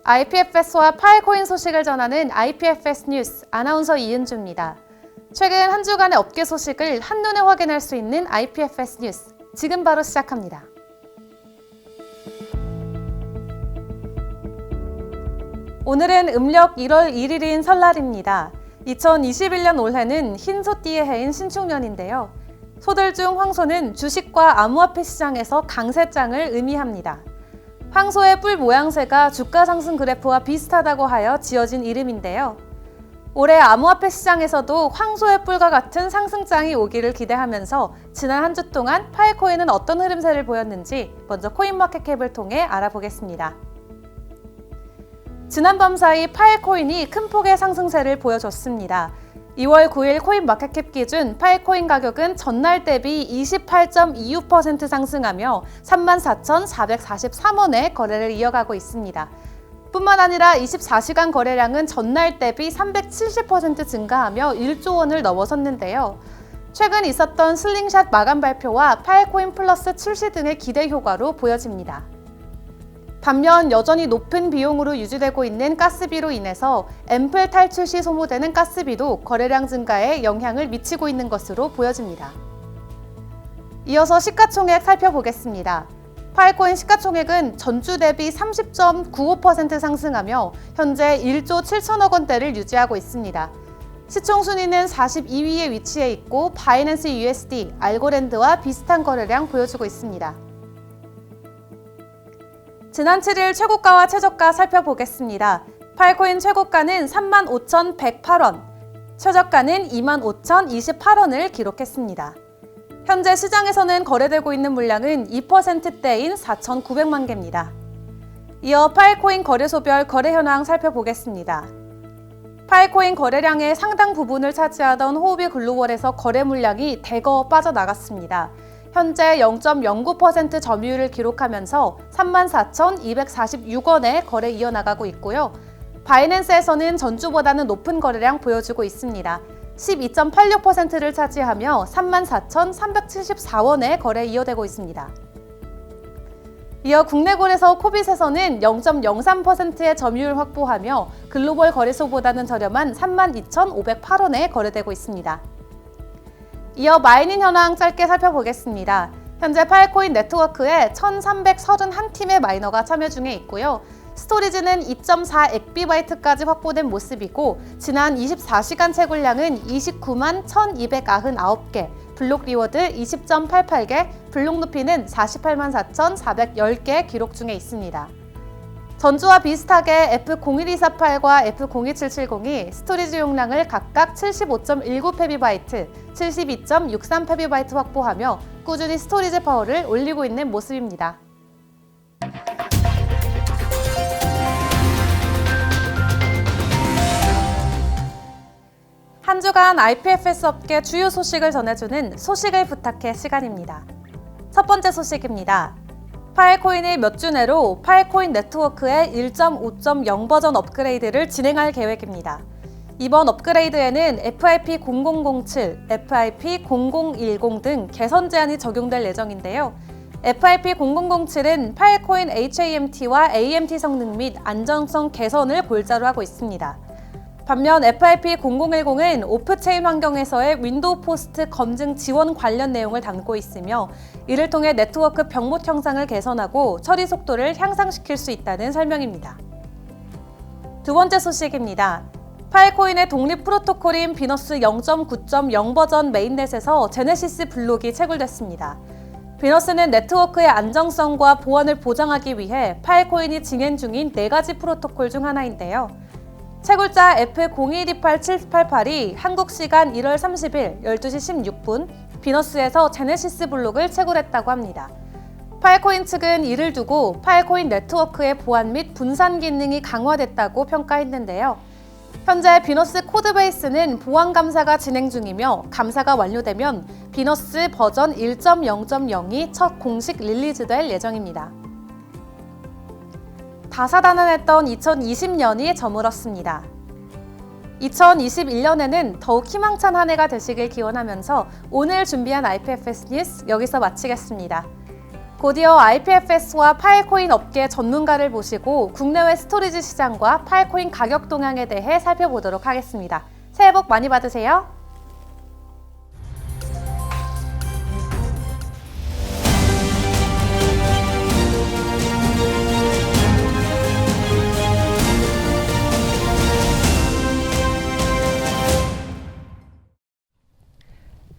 IPFS와 파일코인 소식을 전하는 IPFS 뉴스 아나운서 이은주입니다. 최근 한 주간의 업계 소식을 한눈에 확인할 수 있는 IPFS 뉴스, 지금 바로 시작합니다. 오늘은 음력 1월 1일인 설날입니다. 2021년 올해는 흰소띠의 해인 신축년인데요. 소들 중 황소는 주식과 암호화폐 시장에서 강세장을 의미합니다. 황소의 뿔 모양새가 주가 상승 그래프와 비슷하다고 하여 지어진 이름인데요. 올해 암호화폐 시장에서도 황소의 뿔과 같은 상승장이 오기를 기대하면서 지난 한 주 동안 파일코인은 어떤 흐름세를 보였는지 먼저 코인마켓캡을 통해 알아보겠습니다. 지난 밤 사이 파일코인이 큰 폭의 상승세를 보여줬습니다. 2월 9일 코인마켓캡 기준 파일코인 가격은 전날 대비 28.26% 상승하며 34,443원에 거래를 이어가고 있습니다. 뿐만 아니라 24시간 거래량은 전날 대비 370% 증가하며 1조 원을 넘어섰는데요. 최근 있었던 슬링샷 마감 발표와 파일코인 플러스 출시 등의 기대 효과로 보여집니다. 반면 여전히 높은 비용으로 유지되고 있는 가스비로 인해서 앰플 탈출 시 소모되는 가스비도 거래량 증가에 영향을 미치고 있는 것으로 보여집니다. 이어서 시가총액 살펴보겠습니다. 파일코인 시가총액은 전주 대비 30.95% 상승하며 현재 1조 7천억 원대를 유지하고 있습니다. 시총 순위는 42위에 위치해 있고 바이낸스 USD, 알고랜드와 비슷한 거래량 보여주고 있습니다. 지난 7일 최고가와 최저가 살펴보겠습니다. 파일코인 최고가는 35,108원, 최저가는 25,028원을 기록했습니다. 현재 시장에서는 거래되고 있는 물량은 2%대인 4,900만 개입니다. 이어 파일코인 거래소별 거래 현황 살펴보겠습니다. 파일코인 거래량의 상당 부분을 차지하던 호흡이 글로벌에서 거래 물량이 대거 빠져나갔습니다. 현재 0.09% 점유율을 기록하면서 34,246원에 거래 이어나가고 있고요. 바이낸스에서는 전주보다는 높은 거래량 보여주고 있습니다. 12.86%를 차지하며 34,374원에 거래 이어되고 있습니다. 이어 국내 거래소 코빗에서는 0.03%의 점유율 확보하며 글로벌 거래소보다는 저렴한 32,508원에 거래되고 있습니다. 이어 마이닝 현황 짧게 살펴보겠습니다. 현재 파일코인 네트워크에 1,331팀의 마이너가 참여 중에 있고요. 스토리지는 2.4 엑비바이트까지 확보된 모습이고 지난 24시간 채굴량은 291만 1,299개, 블록 리워드 20.88개, 블록 높이는 484만 4,410개 기록 중에 있습니다. 전주와 비슷하게 F01248과 F02770이 스토리지 용량을 각각 75.19페비바이트, 72.63페비바이트 확보하며 꾸준히 스토리지 파워를 올리고 있는 모습입니다. 한 주간 IPFS 업계 주요 소식을 전해주는 소식을 부탁해 시간입니다. 첫 번째 소식입니다. 파일코인이 몇 주 내로 파일코인 네트워크의 1.5.0 버전 업그레이드를 진행할 계획입니다. 이번 업그레이드에는 FIP0007, FIP0010 등 개선 제한이 적용될 예정인데요. FIP0007은 파일코인 HAMT와 AMT 성능 및 안정성 개선을 골자로 하고 있습니다. 반면 FIP0010은 오프체인 환경에서의 윈도우 포스트 검증 지원 관련 내용을 담고 있으며 이를 통해 네트워크 병못 형상을 개선하고 처리 속도를 향상시킬 수 있다는 설명입니다. 두 번째 소식입니다. 파일코인의 독립 프로토콜인 비너스 0.9.0 버전 메인넷에서 제네시스 블록이 채굴됐습니다. 비너스는 네트워크의 안정성과 보안을 보장하기 위해 파일코인이 진행 중인 4가지 프로토콜 중 하나인데요. 채굴자 F0128788이 한국 시간 1월 30일 12시 16분 비너스에서 제네시스 블록을 채굴했다고 합니다. 파일코인 측은 이를 두고 파일코인 네트워크의 보안 및 분산 기능이 강화됐다고 평가했는데요. 현재 비너스 코드베이스는 보안 감사가 진행 중이며 감사가 완료되면 비너스 버전 1.0.0이 첫 공식 릴리즈될 예정입니다. 다사다난했던 2020년이 저물었습니다. 2021년에는 더욱 희망찬 한 해가 되시길 기원하면서 오늘 준비한 IPFS 뉴스 여기서 마치겠습니다. 곧이어 IPFS와 파일코인 업계 전문가를 모시고 국내외 스토리지 시장과 파일코인 가격 동향에 대해 살펴보도록 하겠습니다. 새해 복 많이 받으세요.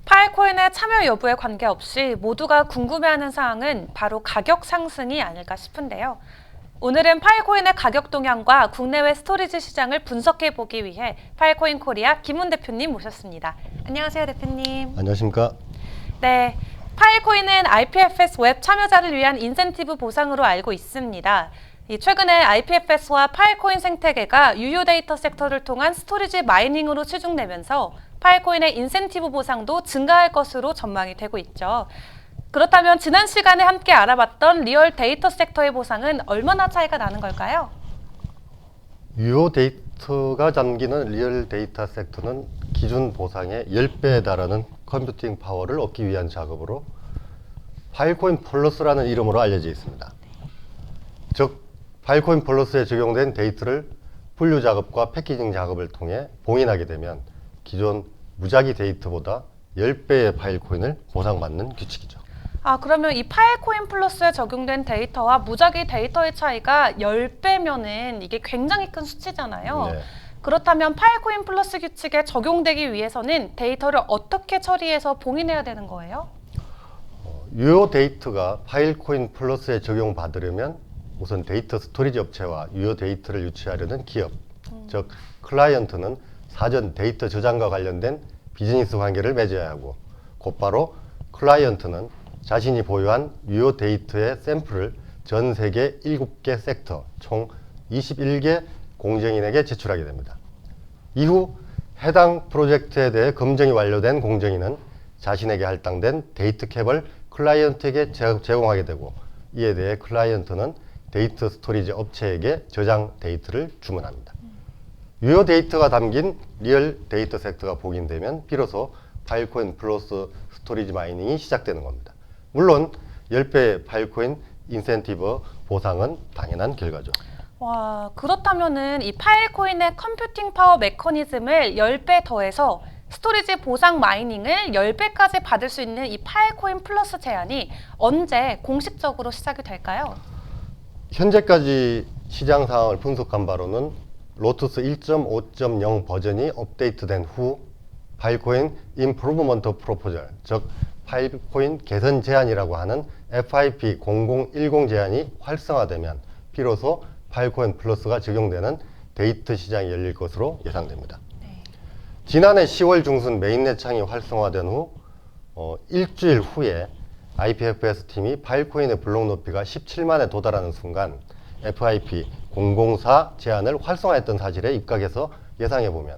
파일코인의 참여 여부에 관계없이 모두가 궁금해하는 사항은 바로 가격 상승이 아닐까 싶은데요. 오늘은 파일코인의 가격 동향과 국내외 스토리지 시장을 분석해보기 위해 파일코인 코리아 김훈 대표님 모셨습니다. 안녕하세요, 대표님. 안녕하십니까? 네, 파일코인은 IPFS 웹 참여자를 위한 인센티브 보상으로 알고 있습니다. 최근에 IPFS와 파일코인 생태계가 유효 데이터 섹터를 통한 스토리지 마이닝으로 추중되면서 파일코인의 인센티브 보상도 증가할 것으로 전망이 되고 있죠. 그렇다면 지난 시간에 함께 알아봤던 리얼 데이터 섹터의 보상은 얼마나 차이가 나는 걸까요? 유효 데이터가 잠기는 리얼 데이터 섹터는 기준 보상의 10배에 달하는 컴퓨팅 파워를 얻기 위한 작업으로 파일코인 플러스라는 이름으로 알려져 있습니다. 즉, 파일코인 플러스에 적용된 데이터를 분류 작업과 패키징 작업을 통해 봉인하게 되면 기존 무작위 데이터보다 10배의 파일코인을 보상받는 규칙이죠. 그러면 이 파일코인 플러스에 적용된 데이터와 무작위 데이터의 차이가 10배면은 이게 굉장히 큰 수치잖아요. 네. 그렇다면 파일코인 플러스 규칙에 적용되기 위해서는 데이터를 어떻게 처리해서 봉인해야 되는 거예요? 유효 데이터가 파일코인 플러스에 적용받으려면 우선 데이터 스토리지 업체와 유효 데이터를 유치하려는 기업, 즉 클라이언트는 사전 데이터 저장과 관련된 비즈니스 관계를 맺어야 하고, 곧바로 클라이언트는 자신이 보유한 유효 데이터의 샘플을 전 세계 7개 섹터 총 21개 공정인에게 제출하게 됩니다. 이후 해당 프로젝트에 대해 검증이 완료된 공정인은 자신에게 할당된 데이터 캡을 클라이언트에게 제공하게 되고, 이에 대해 클라이언트는 데이터 스토리지 업체에게 저장 데이터를 주문합니다. 유효 데이터가 담긴 리얼 데이터 섹터가 봉인되면 비로소 파일코인 플러스 스토리지 마이닝이 시작되는 겁니다. 물론 10배의 파일코인 인센티브 보상은 당연한 결과죠. 와, 그렇다면은 이 파일코인의 컴퓨팅 파워 메커니즘을 10배 더해서 스토리지 보상 마이닝을 10배까지 받을 수 있는 이 파일코인 플러스 제한이 언제 공식적으로 시작이 될까요? 현재까지 시장 상황을 분석한 바로는 로투스 1.5.0 버전이 업데이트된 후 파일코인 임프루브먼트 프로포절, 즉 파일코인 개선 제한이라고 하는 FIP 0010 제한이 활성화되면 비로소 파일코인 플러스가 적용되는 데이터 시장이 열릴 것으로 예상됩니다. 네. 지난해 10월 중순 메인넷 창이 활성화된 후 일주일 후에 IPFS 팀이 파일코인의 블록 높이가 17만에 도달하는 순간 FIP 004 제한을 활성화했던 사실에 입각해서 예상해보면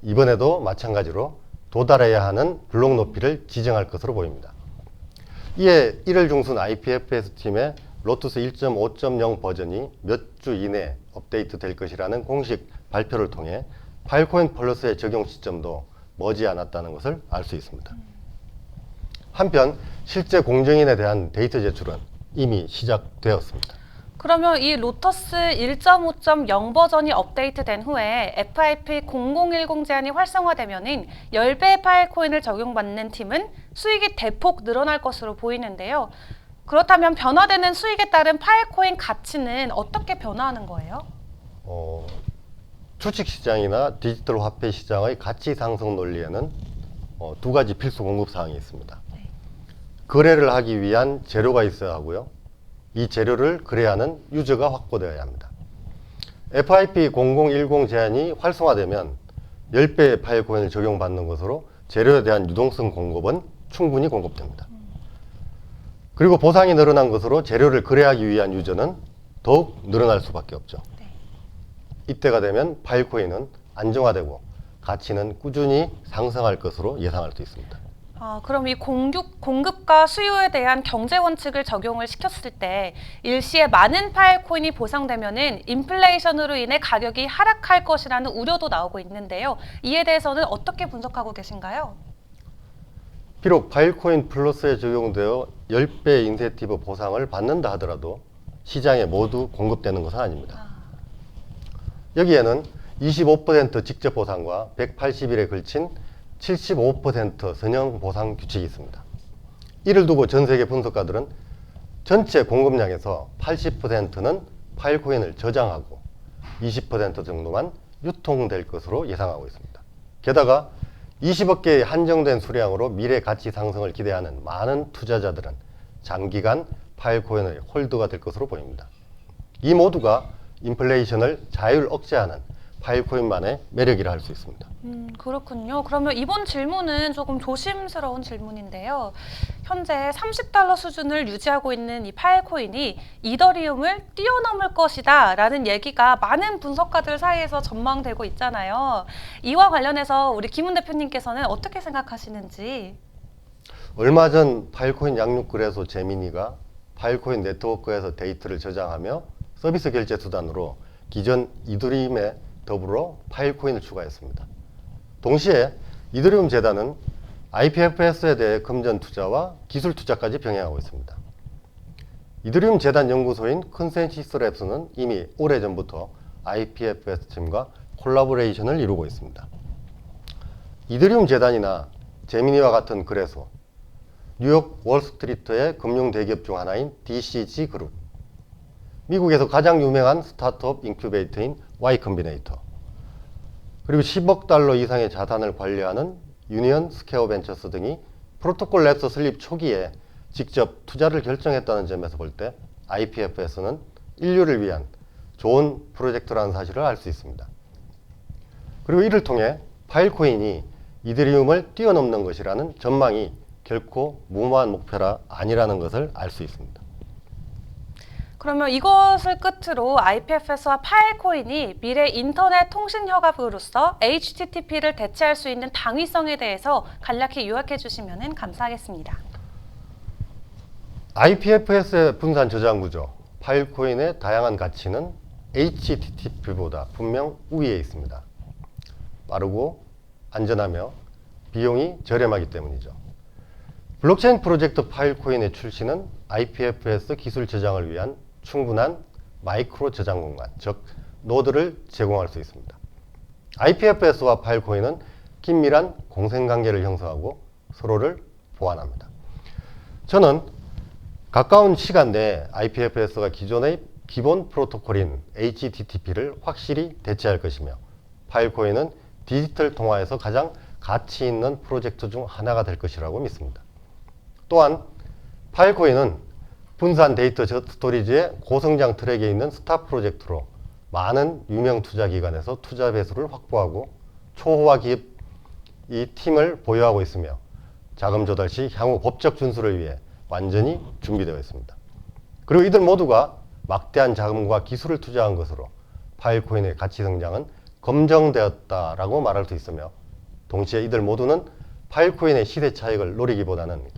이번에도 마찬가지로 도달해야 하는 블록 높이를 지정할 것으로 보입니다. 이에 1월 중순 IPFS 팀의 로투스 1.5.0 버전이 몇 주 이내 업데이트 될 것이라는 공식 발표를 통해 파일코인 플러스의 적용 시점도 머지않았다는 것을 알 수 있습니다. 한편 실제 공정인에 대한 데이터 제출은 이미 시작되었습니다. 그러면 이 로터스 1.5.0 버전이 업데이트된 후에 FIP 0010 제한이 활성화되면은 10배의 파일코인을 적용받는 팀은 수익이 대폭 늘어날 것으로 보이는데요. 그렇다면 변화되는 수익에 따른 파일코인 가치는 어떻게 변화하는 거예요? 주식시장이나 디지털 화폐 시장의 가치 상승 논리에는 두 가지 필수 공급 사항이 있습니다. 네. 거래를 하기 위한 재료가 있어야 하고요. 이 재료를 거래하는 유저가 확보되어야 합니다. FIP 0010 제한이 활성화되면 10배의 파일코인을 적용받는 것으로 재료에 대한 유동성 공급은 충분히 공급됩니다. 그리고 보상이 늘어난 것으로 재료를 거래하기 위한 유저는 더욱 늘어날 수밖에 없죠. 네. 이때가 되면 파일코인은 안정화되고 가치는 꾸준히 상승할 것으로 예상할 수 있습니다. 그럼 이 공급과 수요에 대한 경제 원칙을 적용을 시켰을 때 일시에 많은 파일코인이 보상되면은 인플레이션으로 인해 가격이 하락할 것이라는 우려도 나오고 있는데요. 이에 대해서는 어떻게 분석하고 계신가요? 비록 파일코인 플러스에 적용되어 10배 인센티브 보상을 받는다 하더라도 시장에 모두 공급되는 것은 아닙니다. 여기에는 25% 직접 보상과 180일에 걸친 75% 선형 보상 규칙이 있습니다. 이를 두고 전 세계 분석가들은 전체 공급량에서 80%는 파일코인을 저장하고 20% 정도만 유통될 것으로 예상하고 있습니다. 게다가 20억 개의 한정된 수량으로 미래 가치 상승을 기대하는 많은 투자자들은 장기간 파일코인의 홀드가 될 것으로 보입니다. 이 모두가 인플레이션을 자율 억제하는 파일코인만의 매력이라 할 수 있습니다. 그렇군요. 그러면 이번 질문은 조금 조심스러운 질문인데요. 현재 $30 수준을 유지하고 있는 이 파일코인이 이더리움을 뛰어넘을 것이다 라는 얘기가 많은 분석가들 사이에서 전망되고 있잖아요. 이와 관련해서 우리 김훈 대표님께서는 어떻게 생각하시는지? 얼마 전 파일코인 양육거래소 제미니가 파일코인 네트워크에서 데이터를 저장하며 서비스 결제 수단으로 기존 이더리움에 더불어 파일코인을 추가했습니다. 동시에 이더리움 재단은 IPFS에 대해 금전 투자와 기술 투자까지 병행하고 있습니다. 이더리움 재단 연구소인 컨센시스 랩스는 이미 오래전부터 IPFS 팀과 콜라보레이션을 이루고 있습니다. 이더리움 재단이나 제미니와 같은 거래소, 뉴욕 월스트리트의 금융 대기업 중 하나인 DCG 그룹, 미국에서 가장 유명한 스타트업 인큐베이터인 Y 컴비네이터, 그리고 10억 달러 이상의 자산을 관리하는 유니언 스퀘어 벤처스 등이 프로토콜 랩스 설립 초기에 직접 투자를 결정했다는 점에서 볼 때 IPFS는 인류를 위한 좋은 프로젝트라는 사실을 알 수 있습니다. 그리고 이를 통해 파일코인이 이더리움을 뛰어넘는 것이라는 전망이 결코 무모한 목표라 아니라는 것을 알 수 있습니다. 그러면 이것을 끝으로 IPFS와 파일코인이 미래 인터넷 통신 협업으로서 HTTP를 대체할 수 있는 당위성에 대해서 간략히 요약해 주시면 감사하겠습니다. IPFS의 분산 저장 구조, 파일코인의 다양한 가치는 HTTP보다 분명 우위에 있습니다. 빠르고 안전하며 비용이 저렴하기 때문이죠. 블록체인 프로젝트 파일코인의 출시는 IPFS 기술 저장을 위한 충분한 마이크로 저장 공간, 즉 노드를 제공할 수 있습니다. IPFS와 파일코인은 긴밀한 공생관계를 형성하고 서로를 보완합니다. 저는 가까운 시간 내에 IPFS가 기존의 기본 프로토콜인 HTTP를 확실히 대체할 것이며 파일코인은 디지털 통화에서 가장 가치 있는 프로젝트 중 하나가 될 것이라고 믿습니다. 또한 파일코인은 분산 데이터 스토리지의 고성장 트랙에 있는 스타 프로젝트로 많은 유명 투자 기관에서 투자 배수를 확보하고 초호화 기업 이 팀을 보유하고 있으며 자금 조달 시 향후 법적 준수를 위해 완전히 준비되어 있습니다. 그리고 이들 모두가 막대한 자금과 기술을 투자한 것으로 파일코인의 가치 성장은 검증되었다라고 말할 수 있으며 동시에 이들 모두는 파일코인의 시대 차익을 노리기보다는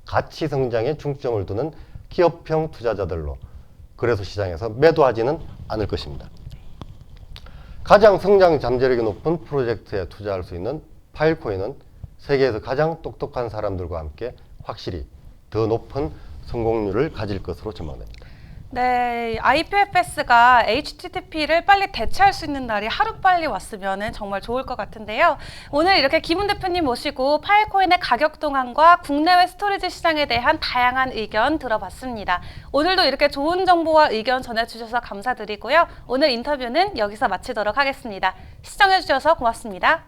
가치 성장에 중점을 두는 기업형 투자자들로 거래소 시장에서 매도하지는 않을 것입니다. 가장 성장 잠재력이 높은 프로젝트에 투자할 수 있는 파일코인은 세계에서 가장 똑똑한 사람들과 함께 확실히 더 높은 성공률을 가질 것으로 전망됩니다. 네, IPFS가 HTTP를 빨리 대체할 수 있는 날이 하루빨리 왔으면 정말 좋을 것 같은데요. 오늘 이렇게 김훈 대표님 모시고 파일코인의 가격 동향과 국내외 스토리지 시장에 대한 다양한 의견 들어봤습니다. 오늘도 이렇게 좋은 정보와 의견 전해주셔서 감사드리고요. 오늘 인터뷰는 여기서 마치도록 하겠습니다. 시청해주셔서 고맙습니다.